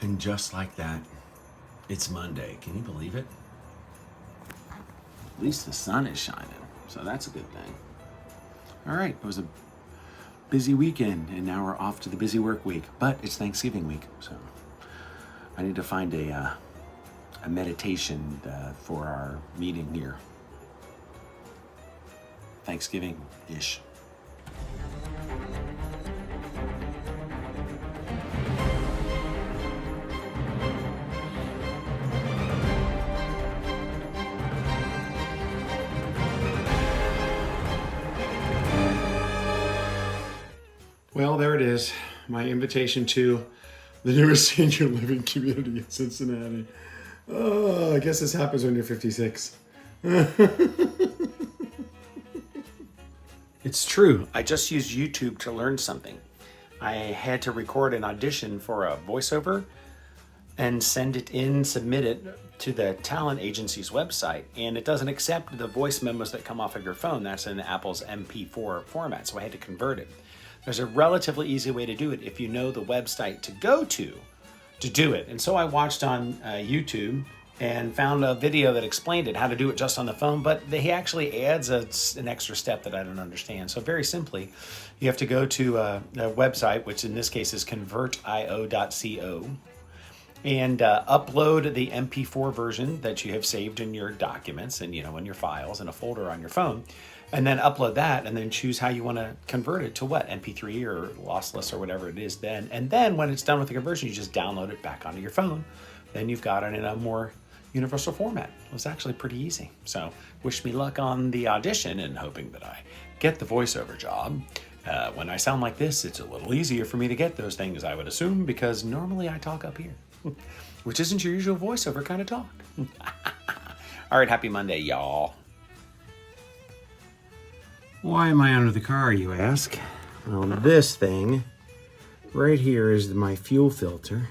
And just like that, it's Monday. Can you believe it? At least the sun is shining, so that's a good thing. All right, it was a busy weekend, and now we're off to the busy work week, but it's Thanksgiving week, so I need to find a meditation for our meeting here. Thanksgiving-ish. Well, there it is. My invitation to the newest senior living community in Cincinnati. Oh, I guess this happens when you're 56. It's true. I just used YouTube to learn something. I had to record an audition for a voiceover and send it in, submit it to the talent agency's website, and it doesn't accept the voice memos that come off of your phone. That's in Apple's MP4 format, so I had to convert it. There's a relatively easy way to do it if you know the website to go to do it. And so I watched on YouTube and found a video that explained it, how to do it just on the phone, but he actually adds an extra step that I don't understand. So very simply, you have to go to a website, which in this case is convertio.co, and upload the MP4 version that you have saved in your documents and, in your files in a folder on your phone. And then upload that and then choose how you want to convert it to what, MP3 or lossless or whatever it is then. And then when it's done with the conversion, you just download it back onto your phone. Then you've got it in a more universal format. It was actually pretty easy. So wish me luck on the audition and hoping that I get the voiceover job. When I sound like this, it's a little easier for me to get those things, I would assume, because normally I talk up here, which isn't your usual voiceover kind of talk. All right, happy Monday, y'all. Why am I under the car, you ask? Well, this thing right here is my fuel filter,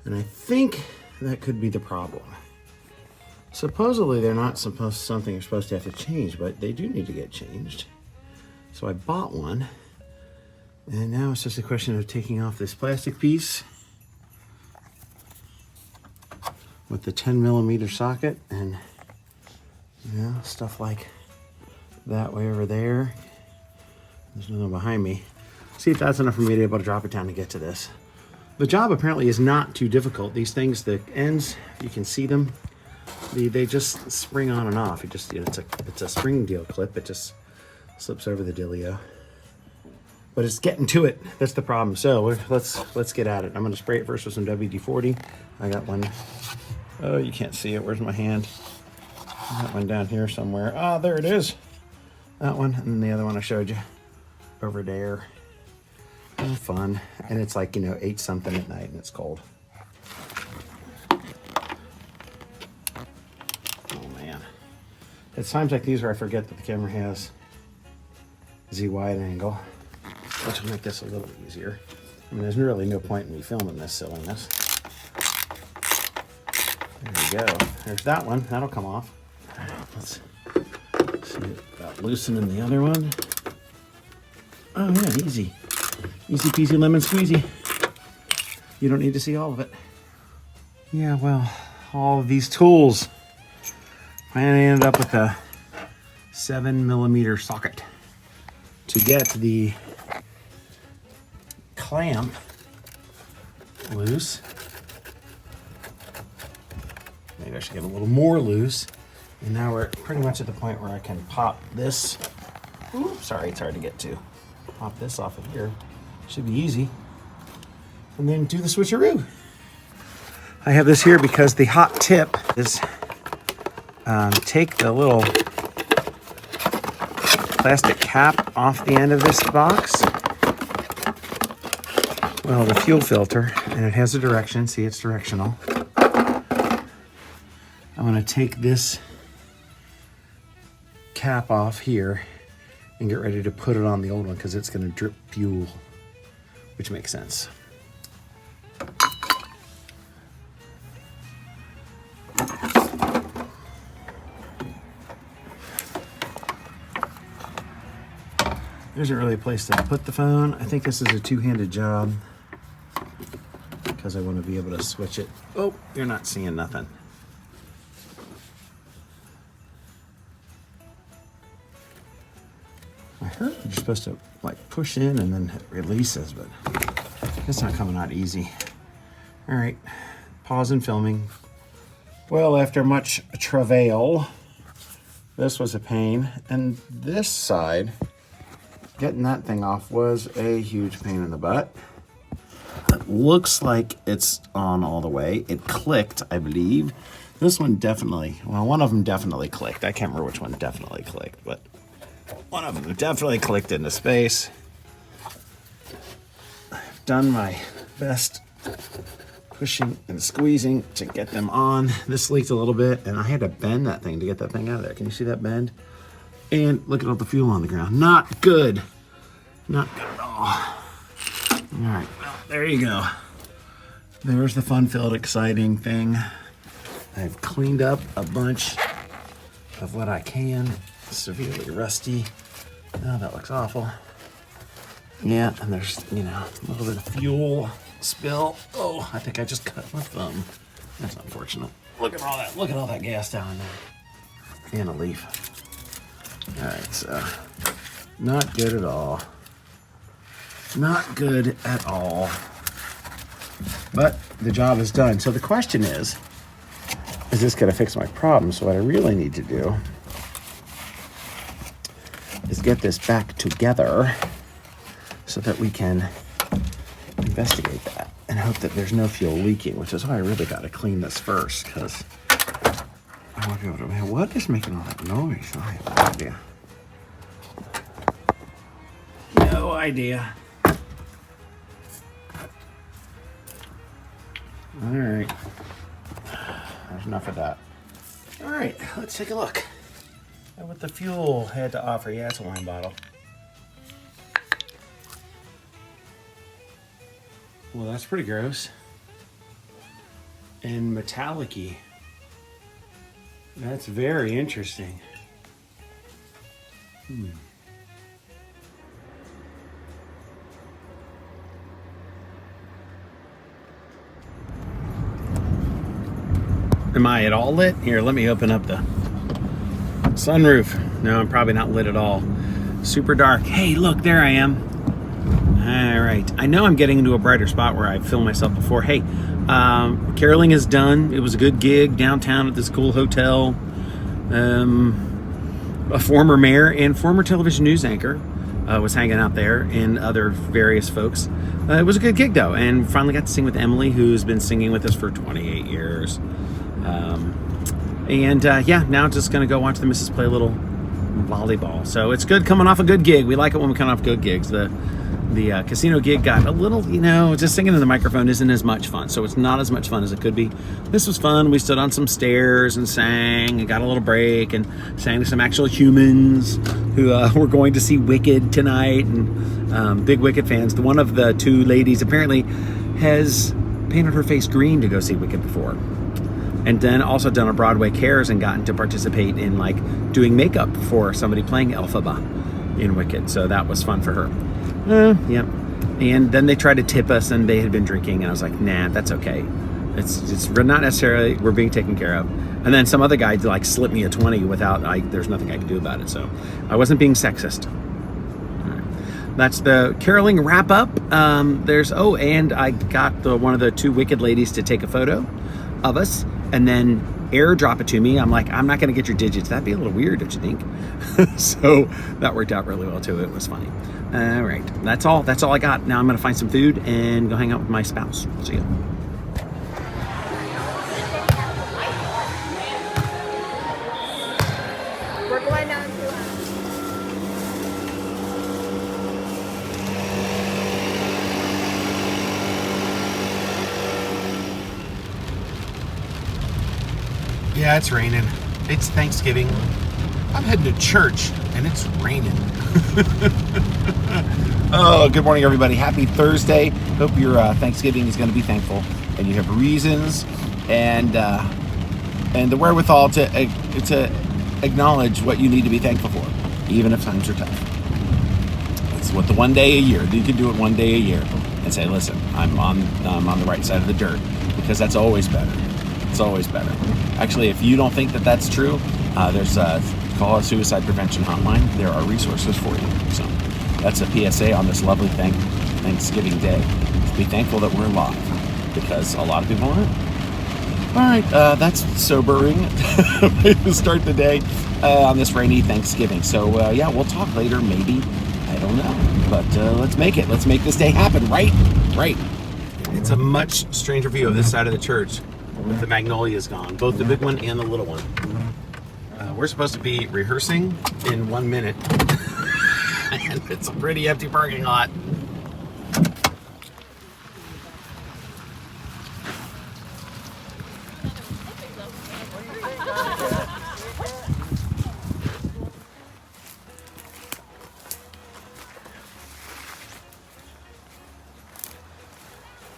and I think that could be the problem. Supposedly they're not something you're supposed to have to change, but they do need to get changed. So I bought one, and now it's just a question of taking off this plastic piece with the 10mm socket and stuff like that way over there. There's nothing behind me. See if that's enough for me to be able to drop it down to get to this. The job apparently is not too difficult. These things, the ends, you can see them. They just spring on and off. It's a spring deal clip. It just slips over the dealio. But it's getting to it. That's the problem. So let's get at it. I'm going to spray it first with some WD-40. I got one. Oh, you can't see it. Where's my hand? I got one down here somewhere. Ah, there it is. That one, and then the other one I showed you over there. Oh, fun. And it's like, 8 something at night and it's cold. Oh man. It's times like these where I forget that the camera has Z wide angle, which will make this a little easier. I mean, there's really no point in me filming this silliness. There we go. There's that one. That'll come off. All right, let's see about loosening the other one. Oh yeah, easy. Easy peasy lemon squeezy. You don't need to see all of it. Yeah, well, all of these tools. I ended up with a 7mm socket to get the clamp loose. Maybe I should get a little more loose. And now we're pretty much at the point where I can pop this. Ooh, sorry, it's hard to get to. Pop this off of here. Should be easy. And then do the switcheroo. I have this here because the hot tip is take the little plastic cap off the end of this box. Well, the fuel filter, and it has a direction. See, it's directional. I'm going to take this cap off here and get ready to put it on the old one because it's going to drip fuel, which makes sense. There isn't really a place to put the phone. I think this is a two-handed job because I want to be able to switch it. Oh, you're not seeing nothing. I heard you're supposed to like push in and then it releases, but it's not coming out easy. All right, pause and filming. Well, after much travail, this was a pain, and this side, getting that thing off was a huge pain in the butt. It looks like it's on all the way. It clicked, I believe. This one definitely, well, one of them definitely clicked. I can't remember which one definitely clicked, but one of them definitely clicked into space. I've done my best pushing and squeezing to get them on. This leaked a little bit, and I had to bend that thing to get that thing out of there. Can you see that bend? And look at all the fuel on the ground. Not good. Not good at all. All right, well, there you go. There's the fun-filled, exciting thing. I've cleaned up a bunch of what I can. Severely rusty. Oh, that looks awful. Yeah, and there's, you know, a little bit of fuel spill. Oh, I think I just cut my thumb. That's unfortunate. Look at all that. Look at all that gas down there. And a leaf. All right, so not good at all. Not good at all. But the job is done. So the question is this going to fix my problem? So what I really need to do is get this back together so that we can investigate that and hope that there's no fuel leaking, which is why I really got to clean this first, because I want to be able to, man, what is making all that noise? I have no idea. No idea. All right. There's enough of that. All right, let's take a look at what the fuel had to offer. Yeah, it's a wine bottle. Well, that's pretty gross. And metallic-y. That's very interesting. Am I at all lit? Here, let me open up the sunroof. No, I'm probably not lit at all. Super dark. Hey, look, there I am. All right. I know I'm getting into a brighter spot where I filmed myself before. Hey, caroling is done. It was a good gig downtown at this cool hotel. A former mayor and former television news anchor was hanging out there, and other various folks. It was a good gig, though, and finally got to sing with Emily, who's been singing with us for 28 years. Yeah, now just gonna go watch the missus play a little volleyball. So it's good coming off a good gig. We like it when we come off good gigs. The casino gig got a little, you know, just singing in the microphone isn't as much fun. So it's not as much fun as it could be. This was fun. We stood on some stairs and sang and got a little break and sang to some actual humans who were going to see Wicked tonight, and big Wicked fans. One of the two ladies apparently has painted her face green to go see Wicked before. And then also done a Broadway Cares and gotten to participate in like doing makeup for somebody playing Elphaba in Wicked. So that was fun for her. Yep. And then they tried to tip us, and they had been drinking, and I was like, nah, that's okay. It's not necessarily, we're being taken care of. And then some other guy like slipped me a 20 without, there's nothing I could do about it. So I wasn't being sexist. All right. That's the caroling wrap up. And I got one of the two Wicked ladies to take a photo of us and then airdrop it to me. I'm like, I'm not going to get your digits. That'd be a little weird, don't you think? So that worked out really well too. It was funny. All right, that's all I got. Now I'm going to find some food and go hang out with my spouse. See ya. We're going down to Yeah, it's raining. It's Thanksgiving. I'm heading to church, and it's raining. Oh, good morning, everybody. Happy Thursday. Hope your Thanksgiving is going to be thankful, and you have reasons and the wherewithal to acknowledge what you need to be thankful for, even if times are tough. It's what the one day a year. You can do it one day a year. And say, listen, I'm on the right side of the dirt, because that's always better. It's always better. Actually, if you don't think that that's true, there's call a suicide prevention hotline. There are resources for you. So that's a PSA on this lovely Thanksgiving Day. Be thankful that we're alive, because a lot of people aren't. All right, that's sobering way to start the day on this rainy Thanksgiving. So yeah, we'll talk later, maybe. I don't know, but let's make it. Let's make this day happen, right? Right. It's a much stranger view of this side of the church with the magnolias gone, both the big one and the little one. We're supposed to be rehearsing in 1 minute, and it's a pretty empty parking lot.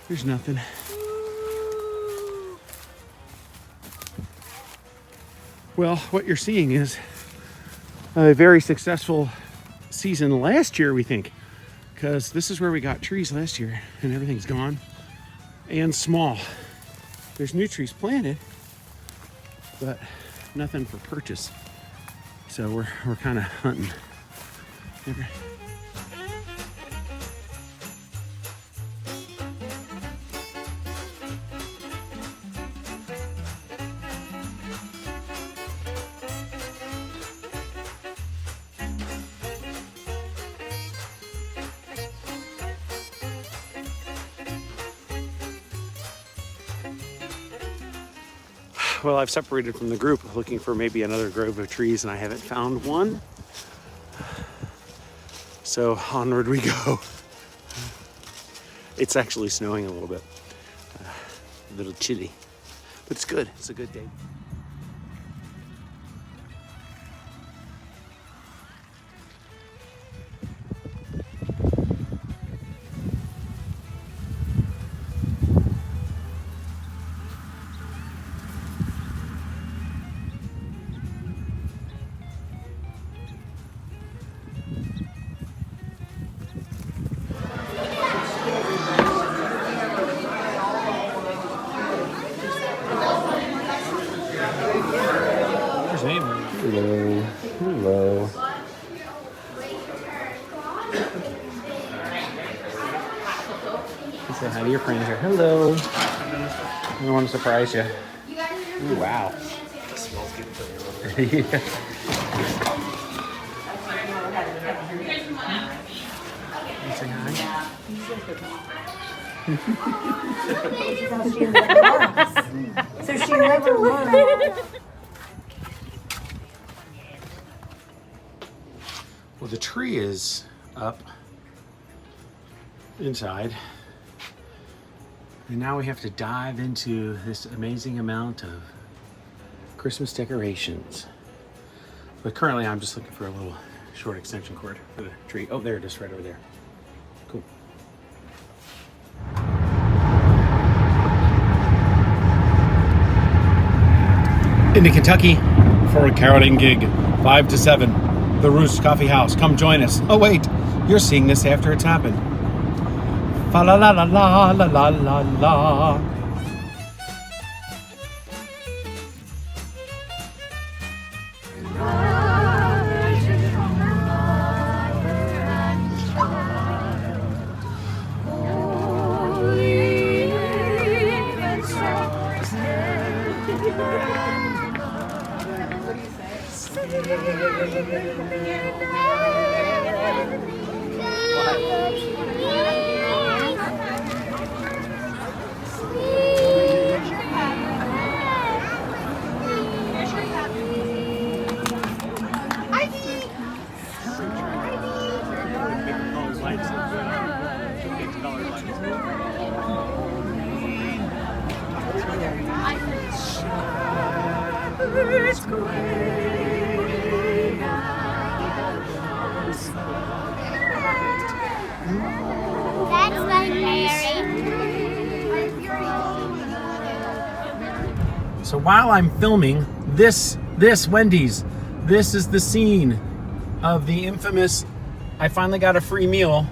There's nothing. Well, what you're seeing is a very successful season last year, we think, because this is where we got trees last year and everything's gone and small. There's new trees planted, but nothing for purchase. So we're kind of hunting. Well, I've separated from the group looking for maybe another grove of trees, and I haven't found one. So onward we go. It's actually snowing a little bit. A little chilly, but it's good. It's a good day. Hello. Hello. Say hi to your friends here. Hello. I want to surprise you. Ooh, wow. It smells good. Yeah. Say hi. So she never won. Well, the tree is up inside, and now we have to dive into this amazing amount of Christmas decorations. But currently I'm just looking for a little short extension cord for the tree. Oh, there it is, right over there. Cool. Into Kentucky for a caroling gig, 5 to 7. The Roost Coffee House. Come join us. Oh wait, you're seeing this after it's happened. Fa la la la la la la la la. So while I'm filming this Wendy's, this is the scene of the infamous, I finally got a free meal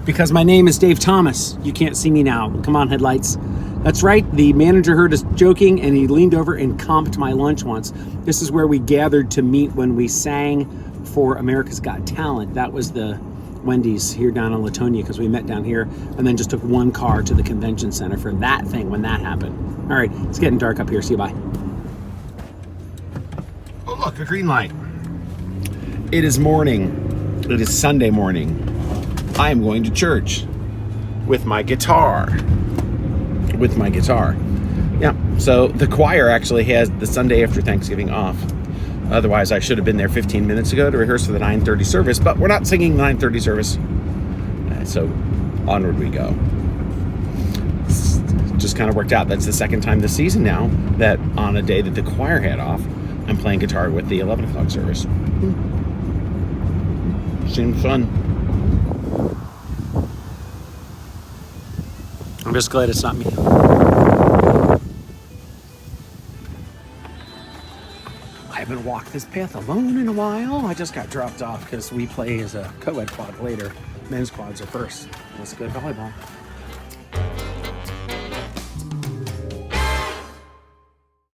because my name is Dave Thomas. You can't see me now. Come on, headlights. That's right, the manager heard us joking and he leaned over and comped my lunch once. This is where we gathered to meet when we sang for America's Got Talent. That was the Wendy's here down in Latonia, because we met down here and then just took one car to the convention center for that thing when that happened. All right, it's getting dark up here. See you, bye. Oh, look, a green light. It is morning. It is Sunday morning. I am going to church with my guitar. Yeah, so the choir actually has the Sunday after Thanksgiving off. Otherwise, I should have been there 15 minutes ago to rehearse for the 9:30 service, but we're not singing the 9:30 service. So onward we go. It's just kind of worked out. That's the second time this season now that on a day that the choir had off, I'm playing guitar with the 11 o'clock service. Seems fun. I'm just glad it's not me. I haven't walked this path alone in a while. I just got dropped off because we play as a co-ed quad later. Men's quads are first. Let's go to volleyball.